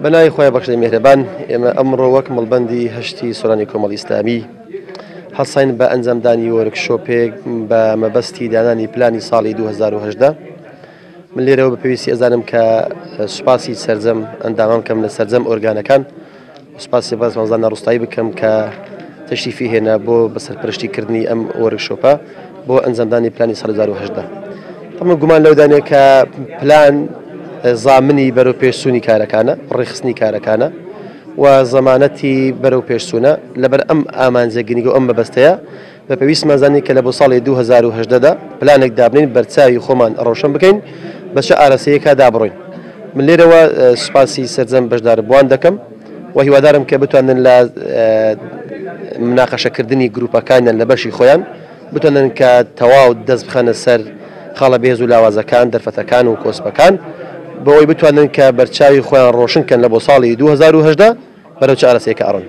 بنای خوای بەخشەی میهرەبان ئێمە ئەمڕۆ وەک مەڵبەندی هەشتی سۆرانی کۆمەڵی ئیسلامی هەڵساین بە ئەنجامدانی وەرکشۆپێک بە مەبەستی دانانی پلانی ساڵی 2018. من لێرەوە بە پێویستی ئەزانم کە سوپاسی سەرجەم ئەندامام کەم لە سەرجەم ئۆرگانەکان سوپاسی باز مەزانە ڕوستایی بکەم کە تەشریفی هێنا بۆ بەسەرپەرشتیکردنی ئەم وەرکشۆپە بۆ ئەنجامدانی پلانی ساڵی 2018. تەمە گومان لەودانەیە کە پلان زامنی بەرەو پێشچوونی کارەکانە ڕێخستنی کارەکانە و زەمانەتی بەرەو پێشچوونە لەبەر ئەم ئامانجێگرنی و ئەم مەبەستەیە بە پێویست مەزانی کە لە بۆ ساڵی 2018دا پلانێک دابنین بەرچاوی خۆمان ڕۆشن بکەین بە چه ئارەسەیەکە دابڕۆین. من لێرەوە سوپاسی سەرجەم بەشداربووان دەکەم و هیوادارم کە بتوانن لە مناقەشەکردنی گروپەکانیان لە بەشی خۆیان بتوانن کە تەواو دەست بخەنە سەر خاڵە بەهێز و لاوازەکان دەرفەتەکان و کۆسپەکان بۆی بتوانن کە بەرچاوی خۆیان ڕۆشنکەن لە بۆ ساڵی 2018 بەرەو چه ئارەسەیەکە ئەڕۆن.